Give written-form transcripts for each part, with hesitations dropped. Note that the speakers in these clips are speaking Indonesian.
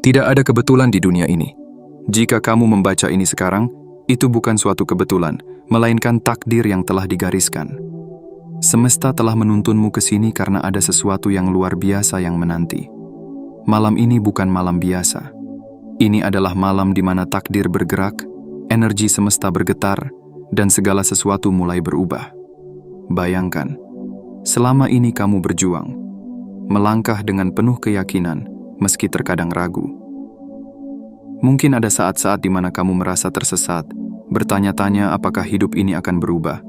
Tidak ada kebetulan di dunia ini. Jika kamu membaca ini sekarang, itu bukan suatu kebetulan, melainkan takdir yang telah digariskan. Semesta telah menuntunmu ke sini karena ada sesuatu yang luar biasa yang menanti. Malam ini bukan malam biasa. Ini adalah malam di mana takdir bergerak, energi semesta bergetar, dan segala sesuatu mulai berubah. Bayangkan, selama ini kamu berjuang, melangkah dengan penuh keyakinan, meski terkadang ragu. Mungkin ada saat-saat di mana kamu merasa tersesat, bertanya-tanya apakah hidup ini akan berubah.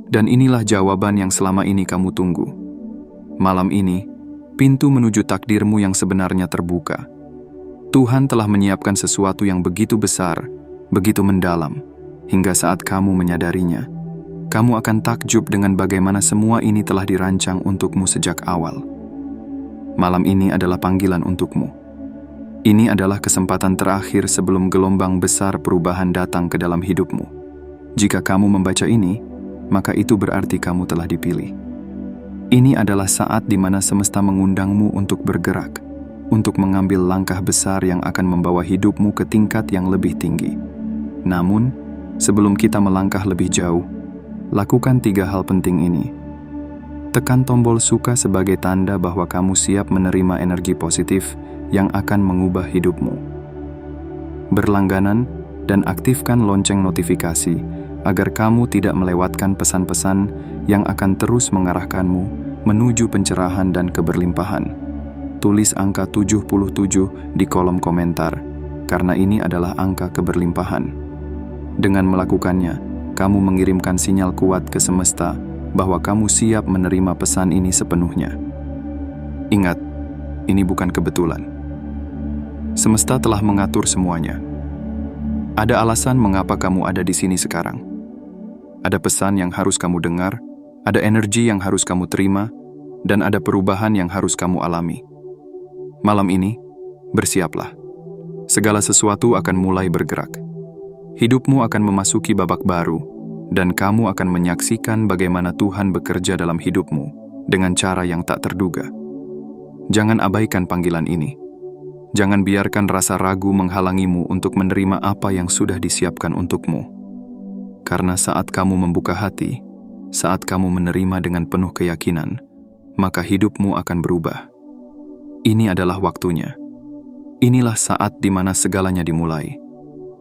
Dan inilah jawaban yang selama ini kamu tunggu. Malam ini, pintu menuju takdirmu yang sebenarnya terbuka. Tuhan telah menyiapkan sesuatu yang begitu besar, begitu mendalam, hingga saat kamu menyadarinya, kamu akan takjub dengan bagaimana semua ini telah dirancang untukmu sejak awal. Malam ini adalah panggilan untukmu. Ini adalah kesempatan terakhir sebelum gelombang besar perubahan datang ke dalam hidupmu. Jika kamu membaca ini, maka itu berarti kamu telah dipilih. Ini adalah saat di mana semesta mengundangmu untuk bergerak, untuk mengambil langkah besar yang akan membawa hidupmu ke tingkat yang lebih tinggi. Namun, sebelum kita melangkah lebih jauh, lakukan 3 hal penting ini. Tekan tombol suka sebagai tanda bahwa kamu siap menerima energi positif yang akan mengubah hidupmu. Berlangganan dan aktifkan lonceng notifikasi agar kamu tidak melewatkan pesan-pesan yang akan terus mengarahkanmu menuju pencerahan dan keberlimpahan. Tulis angka 77 di kolom komentar, karena ini adalah angka keberlimpahan. Dengan melakukannya, kamu mengirimkan sinyal kuat ke semesta bahwa kamu siap menerima pesan ini sepenuhnya. Ingat, ini bukan kebetulan. Semesta telah mengatur semuanya. Ada alasan mengapa kamu ada di sini sekarang. Ada pesan yang harus kamu dengar, ada energi yang harus kamu terima, dan ada perubahan yang harus kamu alami. Malam ini, bersiaplah. Segala sesuatu akan mulai bergerak. Hidupmu akan memasuki babak baru, dan kamu akan menyaksikan bagaimana Tuhan bekerja dalam hidupmu dengan cara yang tak terduga. Jangan abaikan panggilan ini. Jangan biarkan rasa ragu menghalangimu untuk menerima apa yang sudah disiapkan untukmu. Karena saat kamu membuka hati, saat kamu menerima dengan penuh keyakinan, maka hidupmu akan berubah. Ini adalah waktunya. Inilah saat di mana segalanya dimulai.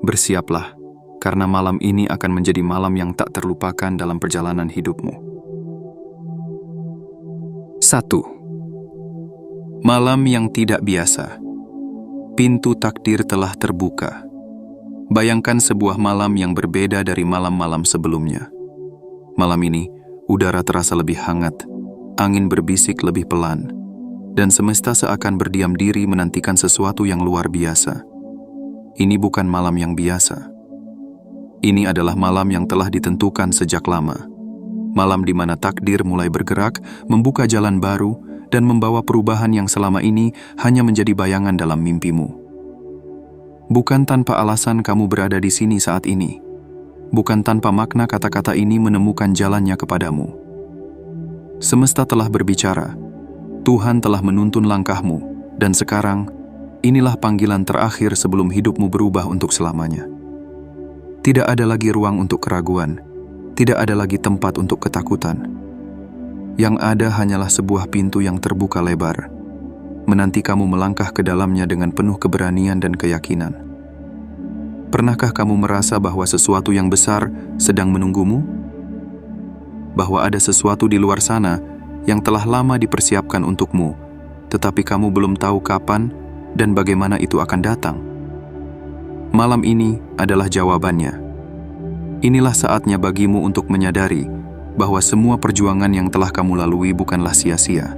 Bersiaplah, karena malam ini akan menjadi malam yang tak terlupakan dalam perjalanan hidupmu. 1. Malam yang tidak biasa. Pintu takdir telah terbuka. Bayangkan sebuah malam yang berbeda dari malam-malam sebelumnya. Malam ini, udara terasa lebih hangat, angin berbisik lebih pelan, dan semesta seakan berdiam diri menantikan sesuatu yang luar biasa. Ini bukan malam yang biasa. Ini adalah malam yang telah ditentukan sejak lama. Malam di mana takdir mulai bergerak, membuka jalan baru, dan membawa perubahan yang selama ini hanya menjadi bayangan dalam mimpimu. Bukan tanpa alasan kamu berada di sini saat ini. Bukan tanpa makna kata-kata ini menemukan jalannya kepadamu. Semesta telah berbicara. Tuhan telah menuntun langkahmu. Dan sekarang, inilah panggilan terakhir sebelum hidupmu berubah untuk selamanya. Tidak ada lagi ruang untuk keraguan. Tidak ada lagi tempat untuk ketakutan. Yang ada hanyalah sebuah pintu yang terbuka lebar, menanti kamu melangkah ke dalamnya dengan penuh keberanian dan keyakinan. Pernahkah kamu merasa bahwa sesuatu yang besar sedang menunggumu? Bahwa ada sesuatu di luar sana yang telah lama dipersiapkan untukmu, tetapi kamu belum tahu kapan dan bagaimana itu akan datang? Malam ini adalah jawabannya. Inilah saatnya bagimu untuk menyadari bahwa semua perjuangan yang telah kamu lalui bukanlah sia-sia.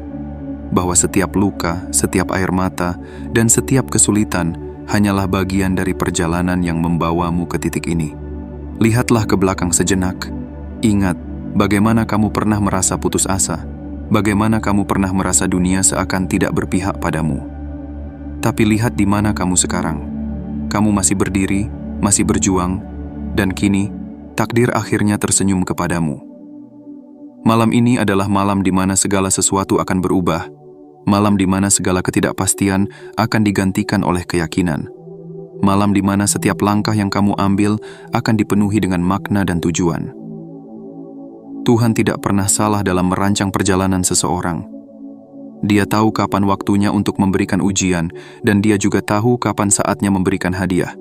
Bahwa setiap luka, setiap air mata, dan setiap kesulitan hanyalah bagian dari perjalanan yang membawamu ke titik ini. Lihatlah ke belakang sejenak. Ingat bagaimana kamu pernah merasa putus asa. Bagaimana kamu pernah merasa dunia seakan tidak berpihak padamu. Tapi lihat di mana kamu sekarang. Kamu masih berdiri, masih berjuang, dan kini takdir akhirnya tersenyum kepadamu. Malam ini adalah malam di mana segala sesuatu akan berubah. Malam di mana segala ketidakpastian akan digantikan oleh keyakinan. Malam di mana setiap langkah yang kamu ambil akan dipenuhi dengan makna dan tujuan. Tuhan tidak pernah salah dalam merancang perjalanan seseorang. Dia tahu kapan waktunya untuk memberikan ujian, dan Dia juga tahu kapan saatnya memberikan hadiah.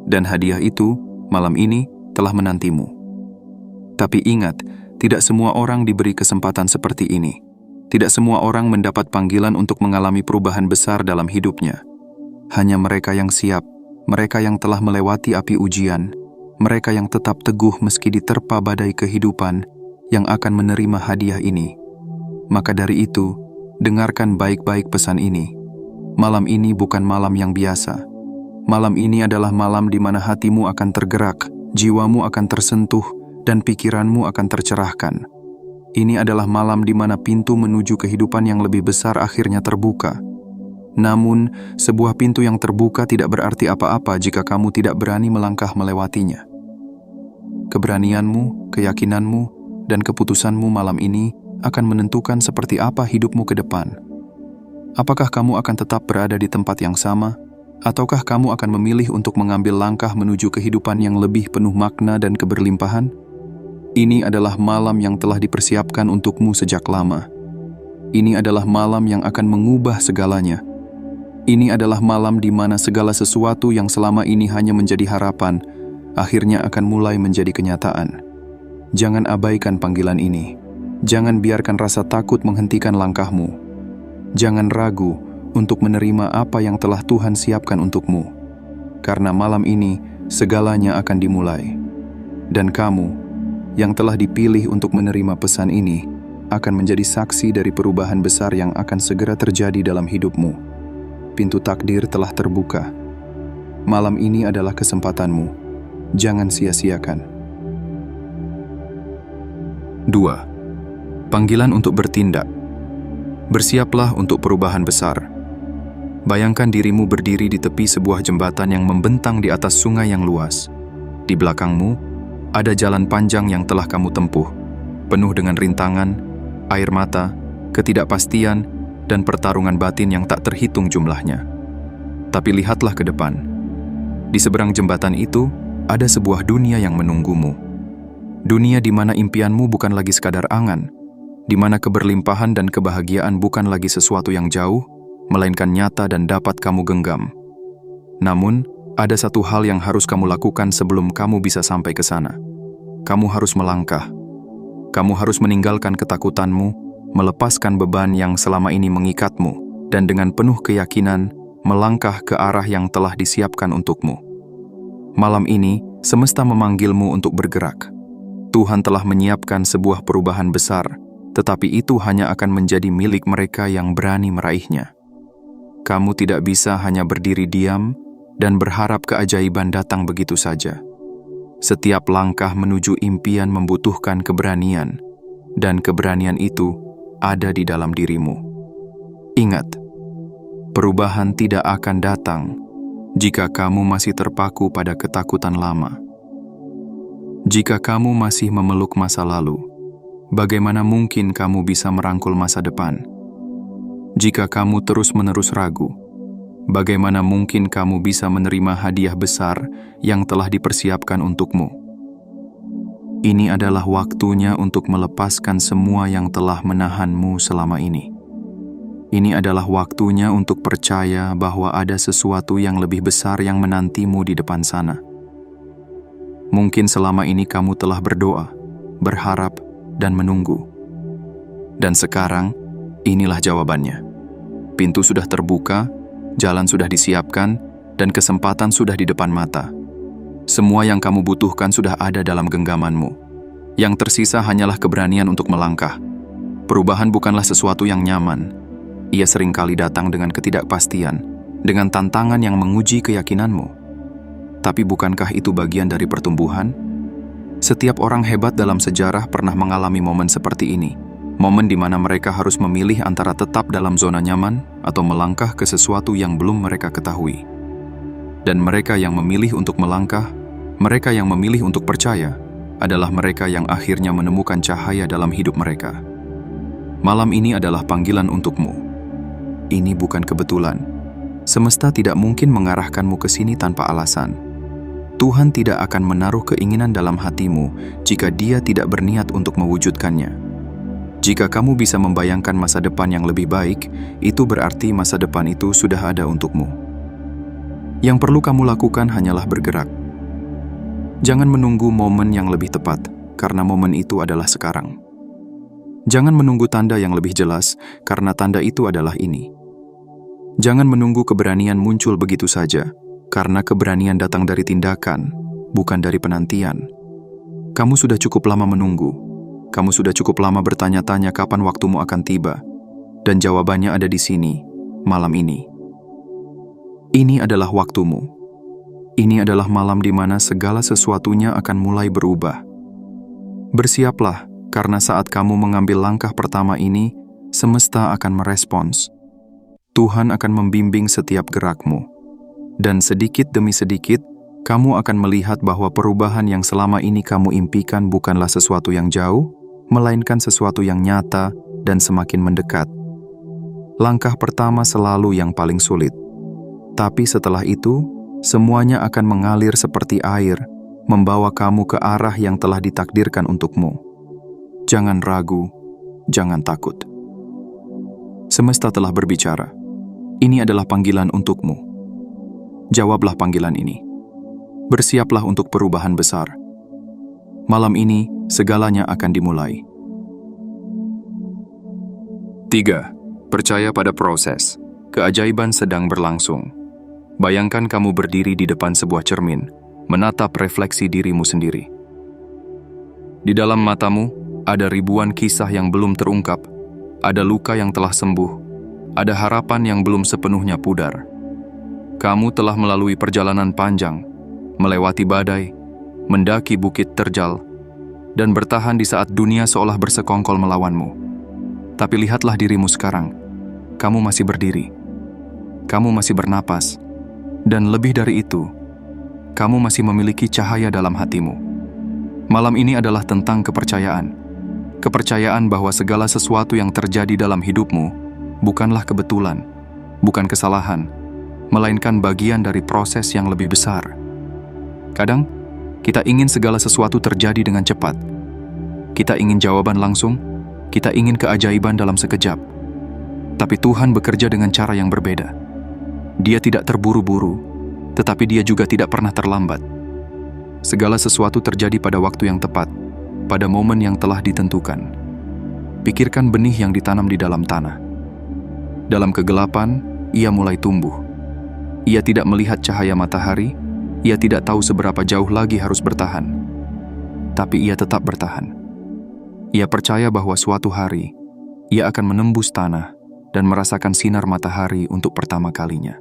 Dan hadiah itu, malam ini, telah menantimu. Tapi ingat, tidak semua orang diberi kesempatan seperti ini. Tidak semua orang mendapat panggilan untuk mengalami perubahan besar dalam hidupnya. Hanya mereka yang siap, mereka yang telah melewati api ujian, mereka yang tetap teguh meski diterpa badai kehidupan, yang akan menerima hadiah ini. Maka dari itu, dengarkan baik-baik pesan ini. Malam ini bukan malam yang biasa. Malam ini adalah malam di mana hatimu akan tergerak, jiwamu akan tersentuh, dan pikiranmu akan tercerahkan. Ini adalah malam di mana pintu menuju kehidupan yang lebih besar akhirnya terbuka. Namun, sebuah pintu yang terbuka tidak berarti apa-apa jika kamu tidak berani melangkah melewatinya. Keberanianmu, keyakinanmu, dan keputusanmu malam ini akan menentukan seperti apa hidupmu ke depan. Apakah kamu akan tetap berada di tempat yang sama, ataukah kamu akan memilih untuk mengambil langkah menuju kehidupan yang lebih penuh makna dan keberlimpahan? Ini adalah malam yang telah dipersiapkan untukmu sejak lama. Ini adalah malam yang akan mengubah segalanya. Ini adalah malam di mana segala sesuatu yang selama ini hanya menjadi harapan, akhirnya akan mulai menjadi kenyataan. Jangan abaikan panggilan ini. Jangan biarkan rasa takut menghentikan langkahmu. Jangan ragu untuk menerima apa yang telah Tuhan siapkan untukmu. Karena malam ini, segalanya akan dimulai. Dan kamu, yang telah dipilih untuk menerima pesan ini, akan menjadi saksi dari perubahan besar yang akan segera terjadi dalam hidupmu. Pintu takdir telah terbuka. Malam ini adalah kesempatanmu. Jangan sia-siakan. 2. Panggilan untuk bertindak. Bersiaplah untuk perubahan besar. Bayangkan dirimu berdiri di tepi sebuah jembatan yang membentang di atas sungai yang luas. Di belakangmu, ada jalan panjang yang telah kamu tempuh, penuh dengan rintangan, air mata, ketidakpastian, dan pertarungan batin yang tak terhitung jumlahnya. Tapi lihatlah ke depan. Di seberang jembatan itu, ada sebuah dunia yang menunggumu. Dunia di mana impianmu bukan lagi sekadar angan, di mana keberlimpahan dan kebahagiaan bukan lagi sesuatu yang jauh, melainkan nyata dan dapat kamu genggam. Namun, ada satu hal yang harus kamu lakukan sebelum kamu bisa sampai ke sana. Kamu harus melangkah. Kamu harus meninggalkan ketakutanmu, melepaskan beban yang selama ini mengikatmu, dan dengan penuh keyakinan, melangkah ke arah yang telah disiapkan untukmu. Malam ini, semesta memanggilmu untuk bergerak. Tuhan telah menyiapkan sebuah perubahan besar, tetapi itu hanya akan menjadi milik mereka yang berani meraihnya. Kamu tidak bisa hanya berdiri diam dan berharap keajaiban datang begitu saja. Setiap langkah menuju impian membutuhkan keberanian, dan keberanian itu ada di dalam dirimu. Ingat, perubahan tidak akan datang jika kamu masih terpaku pada ketakutan lama. Jika kamu masih memeluk masa lalu, bagaimana mungkin kamu bisa merangkul masa depan? Jika kamu terus-menerus ragu, bagaimana mungkin kamu bisa menerima hadiah besar yang telah dipersiapkan untukmu? Ini adalah waktunya untuk melepaskan semua yang telah menahanmu selama ini. Ini adalah waktunya untuk percaya bahwa ada sesuatu yang lebih besar yang menantimu di depan sana. Mungkin selama ini kamu telah berdoa, berharap, dan menunggu. Dan sekarang, inilah jawabannya. Pintu sudah terbuka, jalan sudah disiapkan, dan kesempatan sudah di depan mata. Semua yang kamu butuhkan sudah ada dalam genggamanmu. Yang tersisa hanyalah keberanian untuk melangkah. Perubahan bukanlah sesuatu yang nyaman. Ia seringkali datang dengan ketidakpastian, dengan tantangan yang menguji keyakinanmu. Tapi bukankah itu bagian dari pertumbuhan? Setiap orang hebat dalam sejarah pernah mengalami momen seperti ini. Momen di mana mereka harus memilih antara tetap dalam zona nyaman atau melangkah ke sesuatu yang belum mereka ketahui. Dan mereka yang memilih untuk melangkah, mereka yang memilih untuk percaya, adalah mereka yang akhirnya menemukan cahaya dalam hidup mereka. Malam ini adalah panggilan untukmu. Ini bukan kebetulan. Semesta tidak mungkin mengarahkanmu ke sini tanpa alasan. Tuhan tidak akan menaruh keinginan dalam hatimu jika Dia tidak berniat untuk mewujudkannya. Jika kamu bisa membayangkan masa depan yang lebih baik, itu berarti masa depan itu sudah ada untukmu. Yang perlu kamu lakukan hanyalah bergerak. Jangan menunggu momen yang lebih tepat, karena momen itu adalah sekarang. Jangan menunggu tanda yang lebih jelas, karena tanda itu adalah ini. Jangan menunggu keberanian muncul begitu saja, karena keberanian datang dari tindakan, bukan dari penantian. Kamu sudah cukup lama menunggu. Kamu sudah cukup lama bertanya-tanya kapan waktumu akan tiba. Dan jawabannya ada di sini, malam ini. Ini adalah waktumu. Ini adalah malam di mana segala sesuatunya akan mulai berubah. Bersiaplah, karena saat kamu mengambil langkah pertama ini, semesta akan merespons. Tuhan akan membimbing setiap gerakmu. Dan sedikit demi sedikit, kamu akan melihat bahwa perubahan yang selama ini kamu impikan bukanlah sesuatu yang jauh, melainkan sesuatu yang nyata dan semakin mendekat. Langkah pertama selalu yang paling sulit. Tapi setelah itu, semuanya akan mengalir seperti air, membawa kamu ke arah yang telah ditakdirkan untukmu. Jangan ragu, jangan takut. Semesta telah berbicara. Ini adalah panggilan untukmu. Jawablah panggilan ini. Bersiaplah untuk perubahan besar. Malam ini, segalanya akan dimulai. 3. Percaya pada proses. Keajaiban sedang berlangsung. Bayangkan kamu berdiri di depan sebuah cermin, menatap refleksi dirimu sendiri. Di dalam matamu, ada ribuan kisah yang belum terungkap, ada luka yang telah sembuh, ada harapan yang belum sepenuhnya pudar. Kamu telah melalui perjalanan panjang, melewati badai, mendaki bukit terjal, dan bertahan di saat dunia seolah bersekongkol melawanmu. Tapi lihatlah dirimu sekarang. Kamu masih berdiri. Kamu masih bernapas. Dan lebih dari itu, kamu masih memiliki cahaya dalam hatimu. Malam ini adalah tentang kepercayaan. Kepercayaan bahwa segala sesuatu yang terjadi dalam hidupmu bukanlah kebetulan, bukan kesalahan, melainkan bagian dari proses yang lebih besar. Kadang, kita ingin segala sesuatu terjadi dengan cepat. Kita ingin jawaban langsung, kita ingin keajaiban dalam sekejap. Tapi Tuhan bekerja dengan cara yang berbeda. Dia tidak terburu-buru, tetapi Dia juga tidak pernah terlambat. Segala sesuatu terjadi pada waktu yang tepat, pada momen yang telah ditentukan. Pikirkan benih yang ditanam di dalam tanah. Dalam kegelapan, ia mulai tumbuh. Ia tidak melihat cahaya matahari, ia tidak tahu seberapa jauh lagi harus bertahan. Tapi ia tetap bertahan. Ia percaya bahwa suatu hari, ia akan menembus tanah dan merasakan sinar matahari untuk pertama kalinya.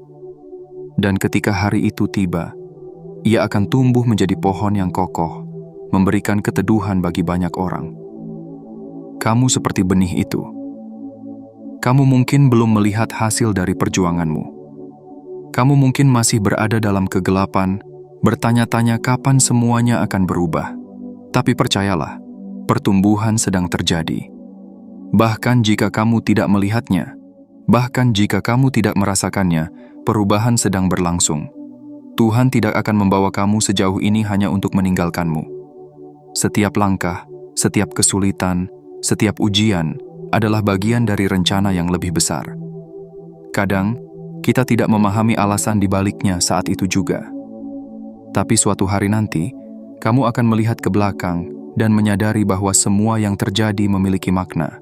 Dan ketika hari itu tiba, ia akan tumbuh menjadi pohon yang kokoh, memberikan keteduhan bagi banyak orang. Kamu seperti benih itu. Kamu mungkin belum melihat hasil dari perjuanganmu. Kamu mungkin masih berada dalam kegelapan, bertanya-tanya kapan semuanya akan berubah. Tapi percayalah, pertumbuhan sedang terjadi. Bahkan jika kamu tidak melihatnya, bahkan jika kamu tidak merasakannya, perubahan sedang berlangsung. Tuhan tidak akan membawa kamu sejauh ini hanya untuk meninggalkanmu. Setiap langkah, setiap kesulitan, setiap ujian adalah bagian dari rencana yang lebih besar. Kadang, kita tidak memahami alasan di baliknya saat itu juga. Tapi suatu hari nanti, kamu akan melihat ke belakang dan menyadari bahwa semua yang terjadi memiliki makna.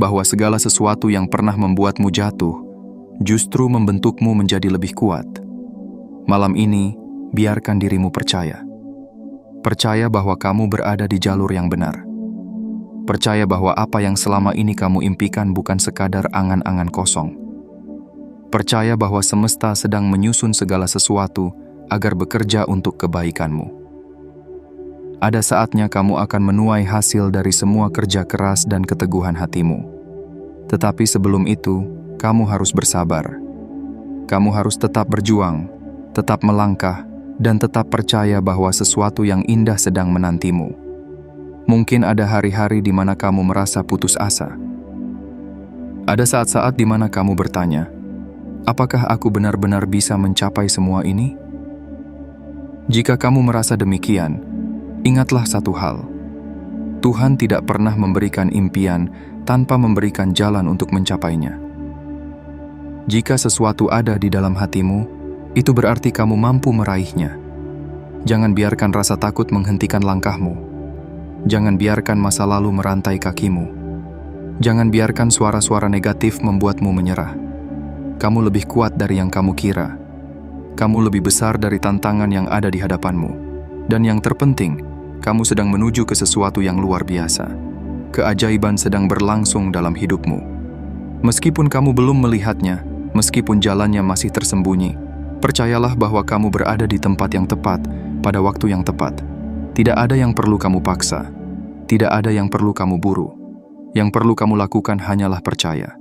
Bahwa segala sesuatu yang pernah membuatmu jatuh, justru membentukmu menjadi lebih kuat. Malam ini, biarkan dirimu percaya. Percaya bahwa kamu berada di jalur yang benar. Percaya bahwa apa yang selama ini kamu impikan bukan sekadar angan-angan kosong. Percaya bahwa semesta sedang menyusun segala sesuatu agar bekerja untuk kebaikanmu. Ada saatnya kamu akan menuai hasil dari semua kerja keras dan keteguhan hatimu. Tetapi sebelum itu, kamu harus bersabar. Kamu harus tetap berjuang, tetap melangkah, dan tetap percaya bahwa sesuatu yang indah sedang menantimu. Mungkin ada hari-hari di mana kamu merasa putus asa. Ada saat-saat di mana kamu bertanya, apakah aku benar-benar bisa mencapai semua ini? Jika kamu merasa demikian, ingatlah satu hal. Tuhan tidak pernah memberikan impian tanpa memberikan jalan untuk mencapainya. Jika sesuatu ada di dalam hatimu, itu berarti kamu mampu meraihnya. Jangan biarkan rasa takut menghentikan langkahmu. Jangan biarkan masa lalu merantai kakimu. Jangan biarkan suara-suara negatif membuatmu menyerah. Kamu lebih kuat dari yang kamu kira. Kamu lebih besar dari tantangan yang ada di hadapanmu. Dan yang terpenting, kamu sedang menuju ke sesuatu yang luar biasa. Keajaiban sedang berlangsung dalam hidupmu. Meskipun kamu belum melihatnya, meskipun jalannya masih tersembunyi, percayalah bahwa kamu berada di tempat yang tepat, pada waktu yang tepat. Tidak ada yang perlu kamu paksa. Tidak ada yang perlu kamu buru. Yang perlu kamu lakukan hanyalah percaya.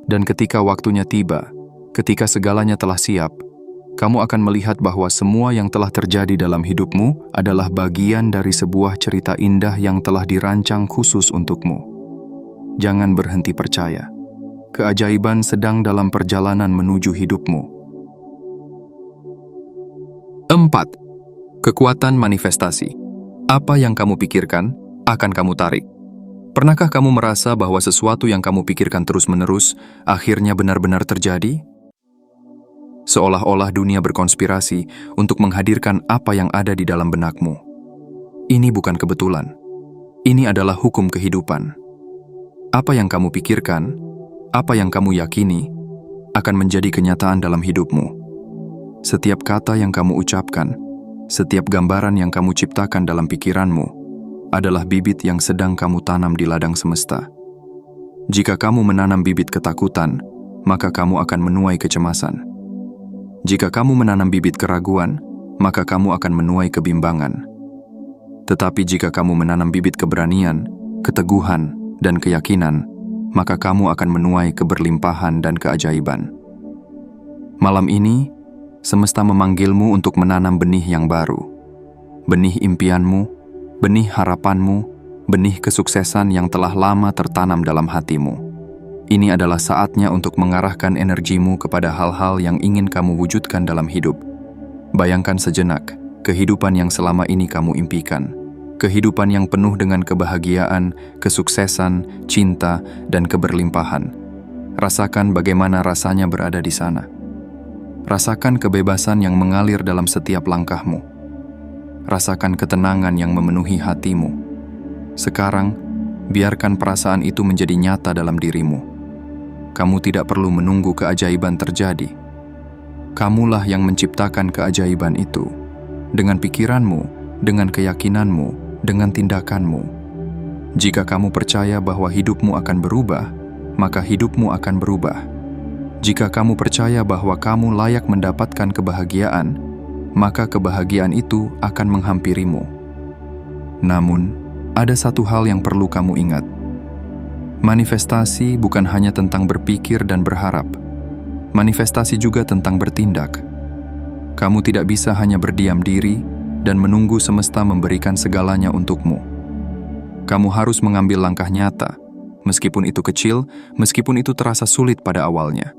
Dan ketika waktunya tiba, ketika segalanya telah siap, kamu akan melihat bahwa semua yang telah terjadi dalam hidupmu adalah bagian dari sebuah cerita indah yang telah dirancang khusus untukmu. Jangan berhenti percaya. Keajaiban sedang dalam perjalanan menuju hidupmu. 4. Kekuatan manifestasi. Apa yang kamu pikirkan, akan kamu tarik. Pernahkah kamu merasa bahwa sesuatu yang kamu pikirkan terus-menerus akhirnya benar-benar terjadi? Seolah-olah dunia berkonspirasi untuk menghadirkan apa yang ada di dalam benakmu. Ini bukan kebetulan. Ini adalah hukum kehidupan. Apa yang kamu pikirkan, apa yang kamu yakini, akan menjadi kenyataan dalam hidupmu. Setiap kata yang kamu ucapkan, setiap gambaran yang kamu ciptakan dalam pikiranmu, adalah bibit yang sedang kamu tanam di ladang semesta. Jika kamu menanam bibit ketakutan, maka kamu akan menuai kecemasan. Jika kamu menanam bibit keraguan, maka kamu akan menuai kebimbangan. Tetapi jika kamu menanam bibit keberanian, keteguhan, dan keyakinan, maka kamu akan menuai keberlimpahan dan keajaiban. Malam ini, semesta memanggilmu untuk menanam benih yang baru. Benih impianmu, benih harapanmu, benih kesuksesan yang telah lama tertanam dalam hatimu. Ini adalah saatnya untuk mengarahkan energimu kepada hal-hal yang ingin kamu wujudkan dalam hidup. Bayangkan sejenak kehidupan yang selama ini kamu impikan. Kehidupan yang penuh dengan kebahagiaan, kesuksesan, cinta, dan keberlimpahan. Rasakan bagaimana rasanya berada di sana. Rasakan kebebasan yang mengalir dalam setiap langkahmu. Rasakan ketenangan yang memenuhi hatimu. Sekarang, biarkan perasaan itu menjadi nyata dalam dirimu. Kamu tidak perlu menunggu keajaiban terjadi. Kamulah yang menciptakan keajaiban itu. Dengan pikiranmu, dengan keyakinanmu, dengan tindakanmu. Jika kamu percaya bahwa hidupmu akan berubah, maka hidupmu akan berubah. Jika kamu percaya bahwa kamu layak mendapatkan kebahagiaan, maka kebahagiaan itu akan menghampirimu. Namun, ada satu hal yang perlu kamu ingat. Manifestasi bukan hanya tentang berpikir dan berharap. Manifestasi juga tentang bertindak. Kamu tidak bisa hanya berdiam diri dan menunggu semesta memberikan segalanya untukmu. Kamu harus mengambil langkah nyata, meskipun itu kecil, meskipun itu terasa sulit pada awalnya.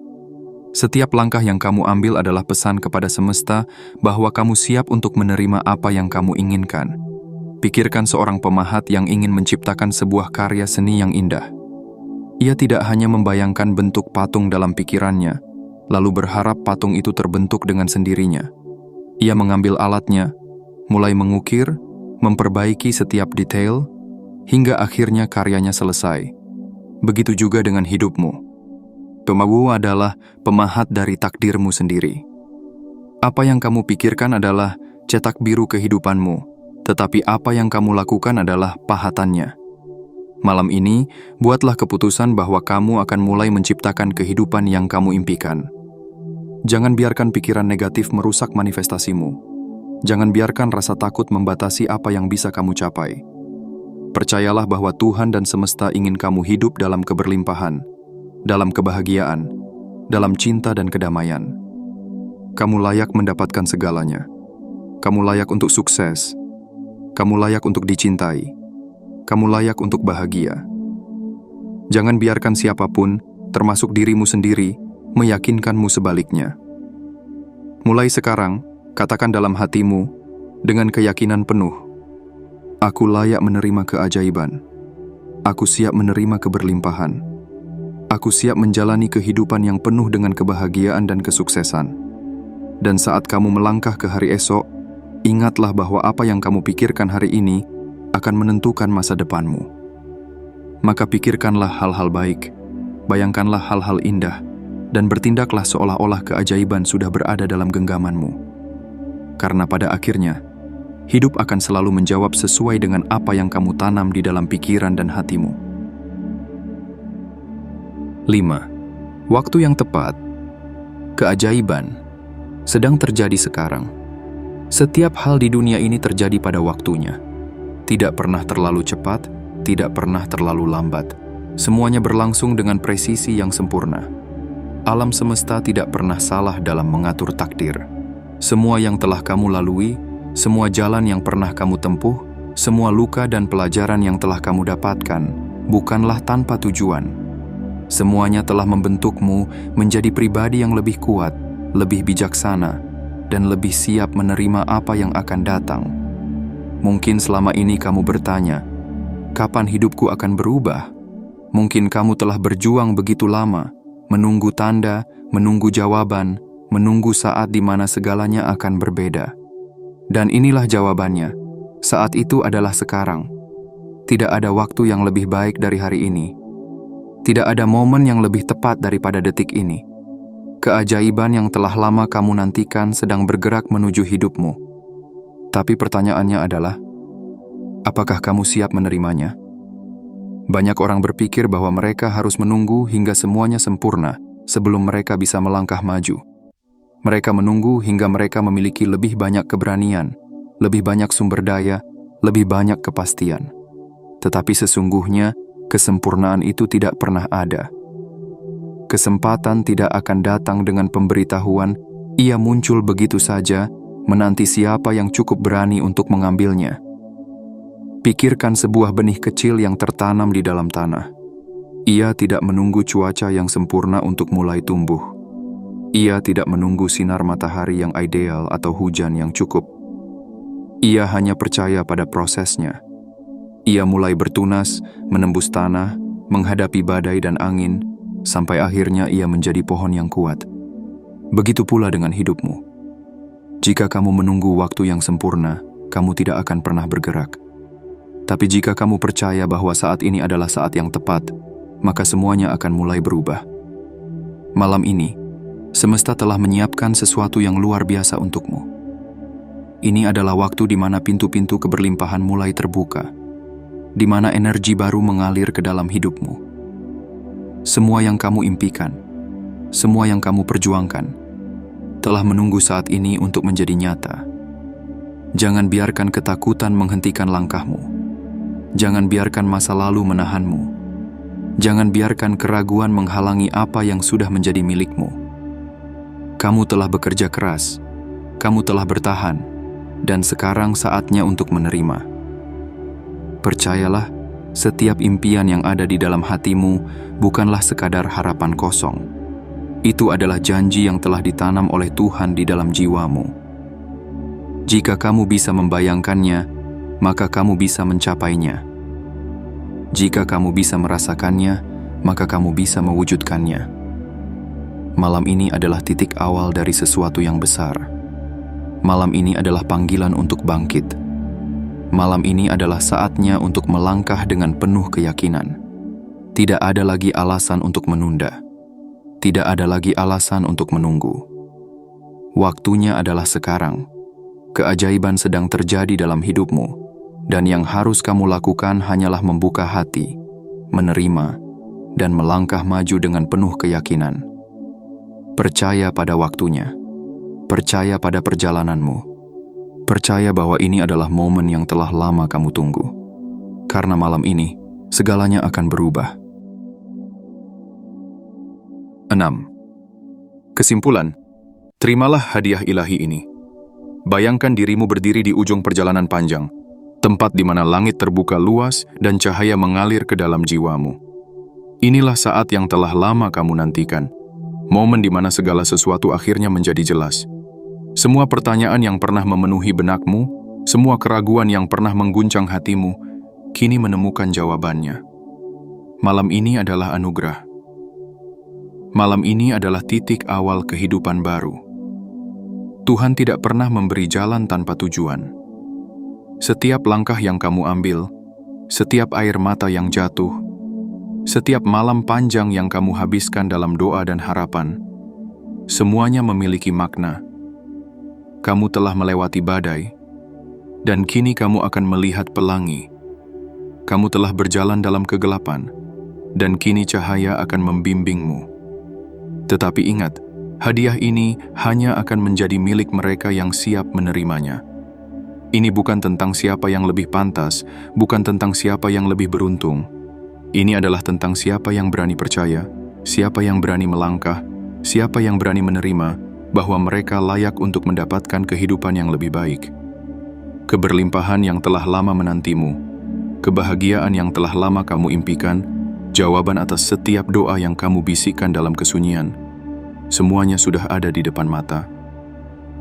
Setiap langkah yang kamu ambil adalah pesan kepada semesta bahwa kamu siap untuk menerima apa yang kamu inginkan. Pikirkan seorang pemahat yang ingin menciptakan sebuah karya seni yang indah. Ia tidak hanya membayangkan bentuk patung dalam pikirannya, lalu berharap patung itu terbentuk dengan sendirinya. Ia mengambil alatnya, mulai mengukir, memperbaiki setiap detail, hingga akhirnya karyanya selesai. Begitu juga dengan hidupmu. Pemawu adalah pemahat dari takdirmu sendiri. Apa yang kamu pikirkan adalah cetak biru kehidupanmu, tetapi apa yang kamu lakukan adalah pahatannya. Malam ini, buatlah keputusan bahwa kamu akan mulai menciptakan kehidupan yang kamu impikan. Jangan biarkan pikiran negatif merusak manifestasimu. Jangan biarkan rasa takut membatasi apa yang bisa kamu capai. Percayalah bahwa Tuhan dan semesta ingin kamu hidup dalam keberlimpahan, dalam kebahagiaan, dalam cinta dan kedamaian. Kamu layak mendapatkan segalanya. Kamu layak untuk sukses. Kamu layak untuk dicintai. Kamu layak untuk bahagia. Jangan biarkan siapapun, termasuk dirimu sendiri, meyakinkanmu sebaliknya. Mulai sekarang, katakan dalam hatimu, dengan keyakinan penuh, aku layak menerima keajaiban. Aku siap menerima keberlimpahan. Aku siap menjalani kehidupan yang penuh dengan kebahagiaan dan kesuksesan. Dan saat kamu melangkah ke hari esok, ingatlah bahwa apa yang kamu pikirkan hari ini akan menentukan masa depanmu. Maka pikirkanlah hal-hal baik, bayangkanlah hal-hal indah, dan bertindaklah seolah-olah keajaiban sudah berada dalam genggamanmu. Karena pada akhirnya, hidup akan selalu menjawab sesuai dengan apa yang kamu tanam di dalam pikiran dan hatimu. 5. Waktu yang tepat. Keajaiban sedang terjadi sekarang. Setiap hal di dunia ini terjadi pada waktunya. Tidak pernah terlalu cepat, tidak pernah terlalu lambat. Semuanya berlangsung dengan presisi yang sempurna. Alam semesta tidak pernah salah dalam mengatur takdir. Semua yang telah kamu lalui, semua jalan yang pernah kamu tempuh, semua luka dan pelajaran yang telah kamu dapatkan, bukanlah tanpa tujuan. Semuanya telah membentukmu menjadi pribadi yang lebih kuat, lebih bijaksana, dan lebih siap menerima apa yang akan datang. Mungkin selama ini kamu bertanya, kapan hidupku akan berubah? Mungkin kamu telah berjuang begitu lama, menunggu tanda, menunggu jawaban, menunggu saat di mana segalanya akan berbeda. Dan inilah jawabannya. Saat itu adalah sekarang. Tidak ada waktu yang lebih baik dari hari ini. Tidak ada momen yang lebih tepat daripada detik ini. Keajaiban yang telah lama kamu nantikan sedang bergerak menuju hidupmu. Tapi pertanyaannya adalah, apakah kamu siap menerimanya? Banyak orang berpikir bahwa mereka harus menunggu hingga semuanya sempurna sebelum mereka bisa melangkah maju. Mereka menunggu hingga mereka memiliki lebih banyak keberanian, lebih banyak sumber daya, lebih banyak kepastian. Tetapi sesungguhnya, kesempurnaan itu tidak pernah ada. Kesempatan tidak akan datang dengan pemberitahuan, ia muncul begitu saja, menanti siapa yang cukup berani untuk mengambilnya. Pikirkan sebuah benih kecil yang tertanam di dalam tanah. Ia tidak menunggu cuaca yang sempurna untuk mulai tumbuh. Ia tidak menunggu sinar matahari yang ideal atau hujan yang cukup. Ia hanya percaya pada prosesnya. Ia mulai bertunas, menembus tanah, menghadapi badai dan angin, sampai akhirnya ia menjadi pohon yang kuat. Begitu pula dengan hidupmu. Jika kamu menunggu waktu yang sempurna, kamu tidak akan pernah bergerak. Tapi jika kamu percaya bahwa saat ini adalah saat yang tepat, maka semuanya akan mulai berubah. Malam ini, semesta telah menyiapkan sesuatu yang luar biasa untukmu. Ini adalah waktu di mana pintu-pintu keberlimpahan mulai terbuka, di mana energi baru mengalir ke dalam hidupmu. Semua yang kamu impikan, semua yang kamu perjuangkan, telah menunggu saat ini untuk menjadi nyata. Jangan biarkan ketakutan menghentikan langkahmu. Jangan biarkan masa lalu menahanmu. Jangan biarkan keraguan menghalangi apa yang sudah menjadi milikmu. Kamu telah bekerja keras, kamu telah bertahan, dan sekarang saatnya untuk menerima. Percayalah, setiap impian yang ada di dalam hatimu bukanlah sekadar harapan kosong. Itu adalah janji yang telah ditanam oleh Tuhan di dalam jiwamu. Jika kamu bisa membayangkannya, maka kamu bisa mencapainya. Jika kamu bisa merasakannya, maka kamu bisa mewujudkannya. Malam ini adalah titik awal dari sesuatu yang besar. Malam ini adalah panggilan untuk bangkit. Malam ini adalah saatnya untuk melangkah dengan penuh keyakinan. Tidak ada lagi alasan untuk menunda. Tidak ada lagi alasan untuk menunggu. Waktunya adalah sekarang. Keajaiban sedang terjadi dalam hidupmu, dan yang harus kamu lakukan hanyalah membuka hati, menerima, dan melangkah maju dengan penuh keyakinan. Percaya pada waktunya. Percaya pada perjalananmu. Percaya bahwa ini adalah momen yang telah lama kamu tunggu. Karena malam ini, segalanya akan berubah. 6. Kesimpulan, terimalah hadiah ilahi ini. Bayangkan dirimu berdiri di ujung perjalanan panjang, tempat di mana langit terbuka luas dan cahaya mengalir ke dalam jiwamu. Inilah saat yang telah lama kamu nantikan, momen di mana segala sesuatu akhirnya menjadi jelas. Semua pertanyaan yang pernah memenuhi benakmu, semua keraguan yang pernah mengguncang hatimu, kini menemukan jawabannya. Malam ini adalah anugerah. Malam ini adalah titik awal kehidupan baru. Tuhan tidak pernah memberi jalan tanpa tujuan. Setiap langkah yang kamu ambil, setiap air mata yang jatuh, setiap malam panjang yang kamu habiskan dalam doa dan harapan, semuanya memiliki makna. Kamu telah melewati badai, dan kini kamu akan melihat pelangi. Kamu telah berjalan dalam kegelapan, dan kini cahaya akan membimbingmu. Tetapi ingat, hadiah ini hanya akan menjadi milik mereka yang siap menerimanya. Ini bukan tentang siapa yang lebih pantas, bukan tentang siapa yang lebih beruntung. Ini adalah tentang siapa yang berani percaya, siapa yang berani melangkah, siapa yang berani menerima bahwa mereka layak untuk mendapatkan kehidupan yang lebih baik. Keberlimpahan yang telah lama menantimu, kebahagiaan yang telah lama kamu impikan, jawaban atas setiap doa yang kamu bisikkan dalam kesunyian, semuanya sudah ada di depan mata.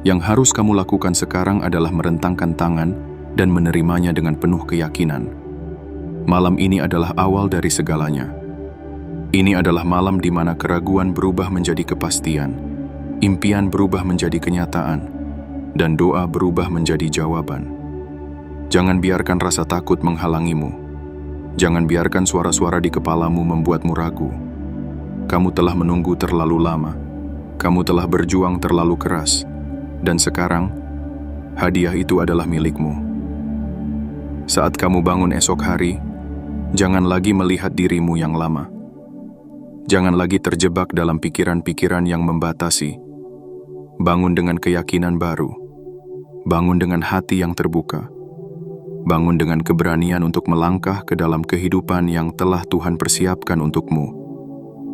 Yang harus kamu lakukan sekarang adalah merentangkan tangan dan menerimanya dengan penuh keyakinan. Malam ini adalah awal dari segalanya. Ini adalah malam di mana keraguan berubah menjadi kepastian, impian berubah menjadi kenyataan, dan doa berubah menjadi jawaban. Jangan biarkan rasa takut menghalangimu. Jangan biarkan suara-suara di kepalamu membuatmu ragu. Kamu telah menunggu terlalu lama. Kamu telah berjuang terlalu keras. Dan sekarang, hadiah itu adalah milikmu. Saat kamu bangun esok hari, jangan lagi melihat dirimu yang lama. Jangan lagi terjebak dalam pikiran-pikiran yang membatasi. Bangun dengan keyakinan baru. Bangun dengan hati yang terbuka. Bangun dengan keberanian untuk melangkah ke dalam kehidupan yang telah Tuhan persiapkan untukmu.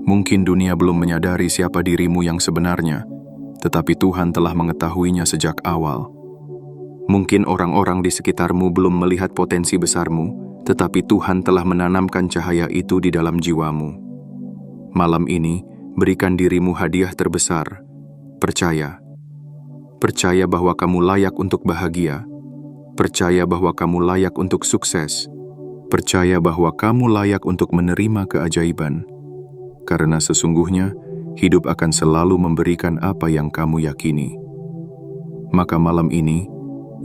Mungkin dunia belum menyadari siapa dirimu yang sebenarnya, tetapi Tuhan telah mengetahuinya sejak awal. Mungkin orang-orang di sekitarmu belum melihat potensi besarmu, tetapi Tuhan telah menanamkan cahaya itu di dalam jiwamu. Malam ini, berikan dirimu hadiah terbesar. Percaya. Percaya bahwa kamu layak untuk bahagia. Percaya bahwa kamu layak untuk sukses. Percaya bahwa kamu layak untuk menerima keajaiban. Karena sesungguhnya, hidup akan selalu memberikan apa yang kamu yakini. Maka malam ini,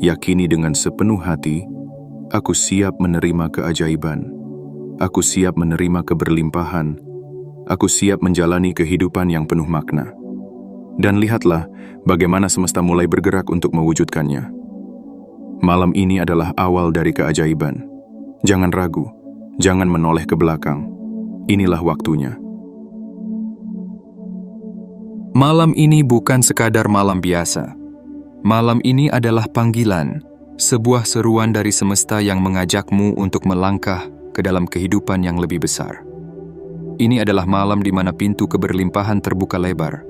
yakini dengan sepenuh hati, aku siap menerima keajaiban. Aku siap menerima keberlimpahan. Aku siap menjalani kehidupan yang penuh makna. Dan lihatlah bagaimana semesta mulai bergerak untuk mewujudkannya. Malam ini adalah awal dari keajaiban. Jangan ragu, jangan menoleh ke belakang. Inilah waktunya. Malam ini bukan sekadar malam biasa. Malam ini adalah panggilan, sebuah seruan dari semesta yang mengajakmu untuk melangkah ke dalam kehidupan yang lebih besar. Ini adalah malam di mana pintu keberlimpahan terbuka lebar.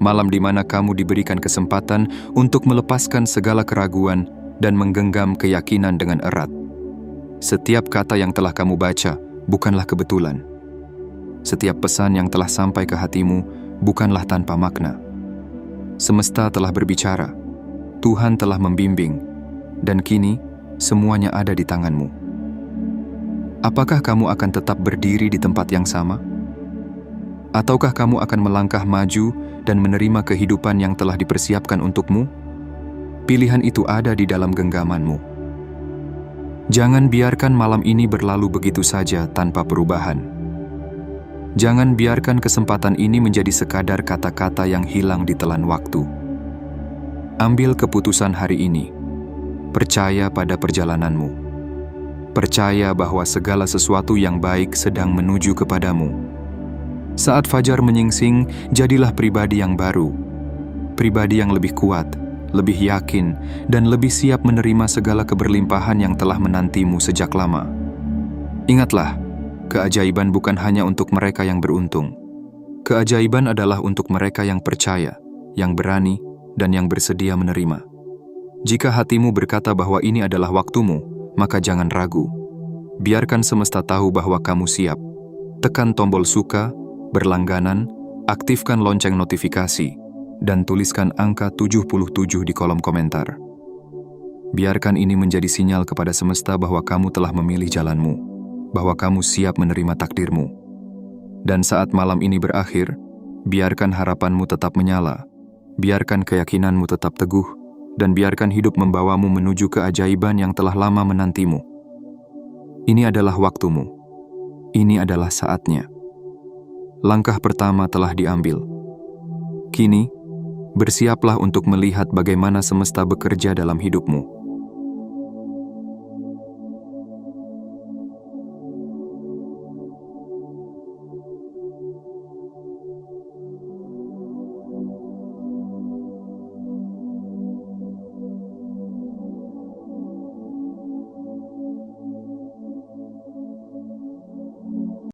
Malam di mana kamu diberikan kesempatan untuk melepaskan segala keraguan dan menggenggam keyakinan dengan erat. Setiap kata yang telah kamu baca bukanlah kebetulan. Setiap pesan yang telah sampai ke hatimu bukanlah tanpa makna. Semesta telah berbicara, Tuhan telah membimbing, dan kini semuanya ada di tanganmu. Apakah kamu akan tetap berdiri di tempat yang sama? Ataukah kamu akan melangkah maju dan menerima kehidupan yang telah dipersiapkan untukmu? Pilihan itu ada di dalam genggamanmu. Jangan biarkan malam ini berlalu begitu saja tanpa perubahan. Jangan biarkan kesempatan ini menjadi sekadar kata-kata yang hilang di telan waktu. Ambil keputusan hari ini. Percaya pada perjalananmu. Percaya bahwa segala sesuatu yang baik sedang menuju kepadamu. Saat fajar menyingsing, jadilah pribadi yang baru. Pribadi yang lebih kuat, lebih yakin, dan lebih siap menerima segala keberlimpahan yang telah menantimu sejak lama. Ingatlah, keajaiban bukan hanya untuk mereka yang beruntung. Keajaiban adalah untuk mereka yang percaya, yang berani, dan yang bersedia menerima. Jika hatimu berkata bahwa ini adalah waktumu, maka jangan ragu. Biarkan semesta tahu bahwa kamu siap. tekan tombol suka, berlangganan, aktifkan lonceng notifikasi, dan tuliskan angka 77 di kolom komentar. Biarkan ini menjadi sinyal kepada semesta bahwa kamu telah memilih jalanmu, bahwa kamu siap menerima takdirmu. Dan saat malam ini berakhir, biarkan harapanmu tetap menyala, biarkan keyakinanmu tetap teguh, dan biarkan hidup membawamu menuju keajaiban yang telah lama menantimu. Ini adalah waktumu. Ini adalah saatnya. Langkah pertama telah diambil. Kini, bersiaplah untuk melihat bagaimana semesta bekerja dalam hidupmu.